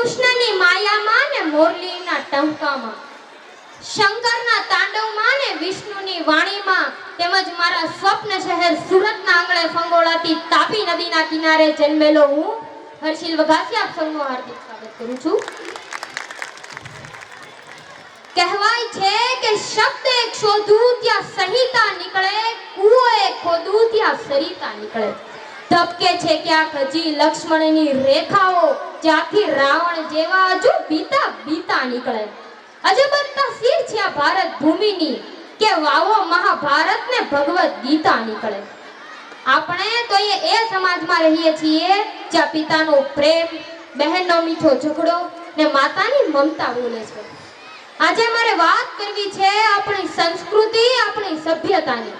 કૃષ્ણની માયામાં ને મોરલીના ટંકામાં, શંકરના તાંડવમાં ને વિષ્ણુની વાણીમાં, તેમજ મારા સ્વપ્ન શહેર સુરતના આંગણે ફંગોળાતી તાપી નદીના કિનારે જન્મેલો હું હર્ષિલ વઘાસી આપ સૌનું હાર્દિક સ્વાગત કરું છું। કહેવાય છે કે શબ્દ એક શોધું ત્યાં સંહિતા નીકળે, કૂવો એક ખોદું ત્યાં સરિતા નીકળે। ધબકે છે ક્યાંક હજી લક્ષ્મણની રેખાઓ, જ્યાંથી રાવણ જેવા હજુ બીતા બીતા નીકળે। અજબરતા શિર છે આ ભારત ભૂમિની, કે વાવો મહાભારત ને ભગવદ ગીતા નીકળે। આપણે તો એ સમાજમાં રહીએ છીએ જ્યાં પિતાનો પ્રેમ, બહેનનો મીઠો ઝઘડો ને માતાની મમતા બોલે છે। આજે મારે વાત કરવી છે આપણી સંસ્કૃતિ, આપણી સભ્યતાની।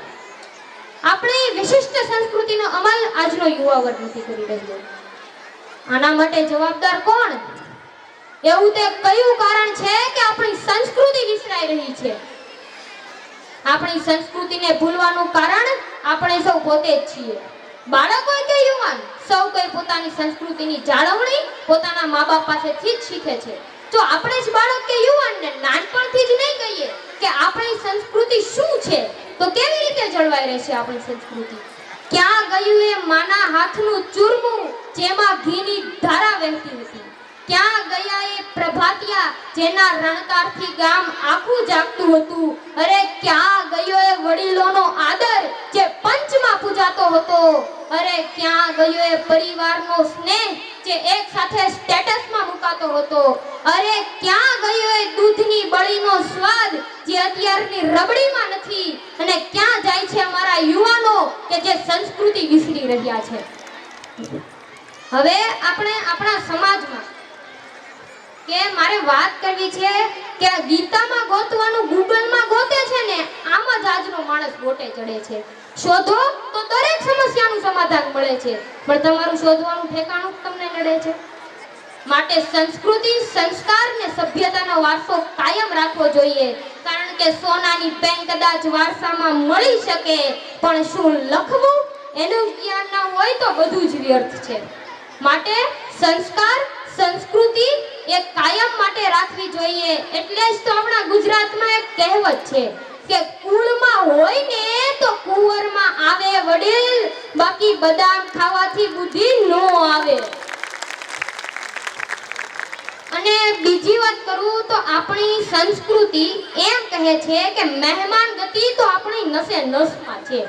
આપણી વિશિષ્ટ સંસ્કૃતિનો અમલ આજનો યુવા વર્ગ નથી કરી રહ્યો। આના માટે જવાબદાર કોણ? એવું તે કયું કારણ છે કે આપણી સંસ્કૃતિ વિસરાઈ રહી છે? આપણી સંસ્કૃતિને ભૂલવાનું કારણ આપણે સૌ પોતે જ છીએ। બાળકો કે યુવાન, સૌ કોઈ પોતાની સંસ્કૃતિની જાળવણી પોતાના મા-બાપ પાસેથી જ શીખે છે। જો આપણે જ બાળક કે યુવાનને નાનપણથી જ નહીં કહીએ કે આપણી સંસ્કૃતિ શું છે, તો કેવી રીતે જળવાઈ રહેશે આપણી સંસ્કૃતિ? ક્યાં ગયું એ માના હાથનું ચૂરમું જેમાં ઘીની ધારા વહેતી હતી? ક્યાં ગયા એ પ્રભાતિયા જેના રણકારથી ગામ આખું જાગતું હતું? અરે ક્યાં ગયો એ વડીલોનો આદર જે પંચમાં પૂજાતો હતો? અરે ક્યાં ગયો એ પરિવારનો સ્નેહ જે એક સાથે સ્ટેટસમાં મુકાતો હતો? અરે ક્યાં ગયો એ દૂધની બળીનો સ્વાદ જે અત્યારની રબડીમાં નથી? અને ક્યાં જાય છે અમારા યુવાનો કે જે સંસ્કૃતિ વિસરી રહ્યા છે? હવે આપણે આપણા સમાજમાં કે મારે વાત કરવી છે કે ગીતામાં ગોતવાનું ગૂગલમાં ગોતે છે ને, આમ જ આજનો માણસ ગોટે ચડે છે। શોધો તો દરેક સમસ્યાનું સમાધાન મળે છે, પણ તમારું શોધવાનું ઠેકાણું તમને નડે છે। માટે સંસ્કૃતિ, સંસ્કાર ને સભ્યતાનો વારસો કાયમ રાખવો જોઈએ, કારણ કે સોનાની પેન કદાચ વારસામાં મળી શકે, પણ શું લખવું એનું જ્ઞાન ના હોય તો બધું જ વ્યર્થ છે। માટે સંસ્કાર, સંસ્કૃતિ એ કાયમ માટે રાખવી જોઈએ। એટલે જ તો આપણા ગુજરાતમાં એક કહેવત છે કે કુળમાં હોય ને તો કુંવરમાં આવે વડીલ, બાકી બદામ ખાવાથી બુદ્ધિ નો આવે। અને બીજી વાત કરું તો આપણી સંસ્કૃતિ એમ કહે છે કે મહેમાન ગતિ તો આપણી નસે નસમાં છે।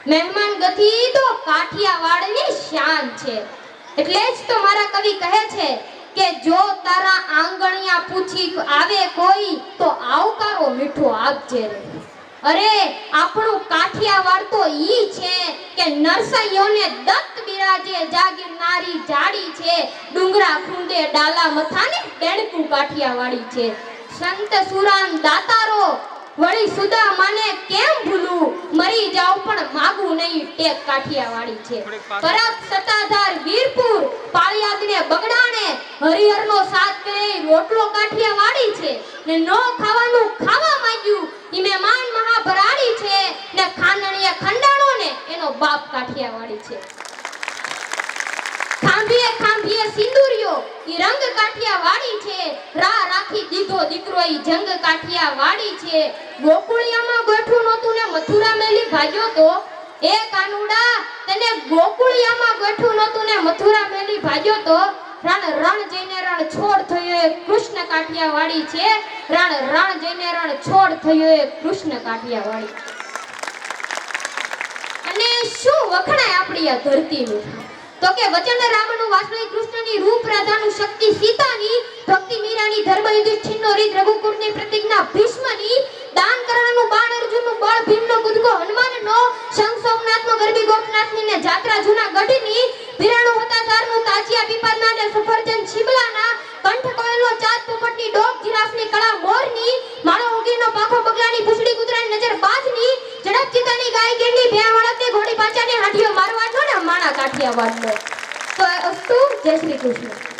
મહેમાન ગતિ તો કાઠિયાવાડની શાન છે। એટલે જ તો મારા કવિ કહે છે કે જો તારા આંગણિયા પૂછી આવે કોઈ તો આવકારો મીઠો આપજે રે। અરે આપણું કાઠિયાવાડ તો ઈ છે કે નરસૈયોને દત્ત બિરાજે જાગીરનારી જાડી છે, ડુંગરા ખૂંદે ડાલા મથાને ડેણકું કાઠિયાવાડી છે। સંત સુરાન દાતારો વળી સુદા માને કેમ ભૂલું, મરી જાવ પણ માગું નહીં ટેક કાઠિયાવાડી છે। પરબ સતાધાર વીરપુર પાળિયાદને બગડાણે હરિહરનો સાથ કરે રોટલો કાઠિયાવાડી છે। ને નો ખાવાનું ખાવા માંગ્યું ઈ મહેમાન મહાભરાડી છે, ને ખાંડણીએ ખંડાણો ને એનો બાપ કાઠિયાવાડી છે। ખાંભીએ ખાંભીએ સિંદુરિયો ઈ રંગ કાઠિયાવાડી છે, રા રાખી દીધો દીકરો ઈ જંગ કાઠિયાવાડી છે। ગોકુળિયામાં ગોઠું નોતું ને મથુરા મેલી ભાગ્યો તો, એ કાનુડા તને ગોકુળિયામાં ગોઠું નોતું ને મથુરા મેલી ભાગ્યો તો, રણ જઈને રણ છોડ થયો એ કૃષ્ણ કાઠિયાવાડી છે। રણ જઈને રણ છોડ થયો એ કૃષ્ણ કાઠિયાવાડી। અને શું વખણાય આપણી આ ધરતીનું? તો કે વચન રામનું વાસળી કૃષ્ણની, રૂપ રાધાનું શક્તિ સીતાની, ભક્તિ મીરાની, ધર્મ યુધિષ્ઠિરનો રીત રઘુકુળની, પ્રતિજ્ઞા ભીષ્મની, દાન કરણનું બાણ અર્જુનનું, બળ ભીમનો, કૂદકો હનુમાનનો, શંખ સોમનાથનો, ગરબી ગોપનાથની ને જાત્રા જૂનાગઢની, વિરાણુ હતા ધારનું, તાજિયા પીપળના ને સફરજન શિમલાના, કંઠ કોયલનો, ચાંદ પોપટની, ડોક જીરાફની, કળા મોરની, માળો ઉગીનો, પાંખો બગલાની, ભૂસડી કૂતરાની, નજર બાજની, ઝડપ ચિતાની, ગાય ગેંડી, ભેં વળતની, ઘોડી પાચાની, હાંડિયો મારવાડનો ને માણા કાઠિયાવાડનો। તો અસ્તુ, જય શ્રી કૃષ્ણ।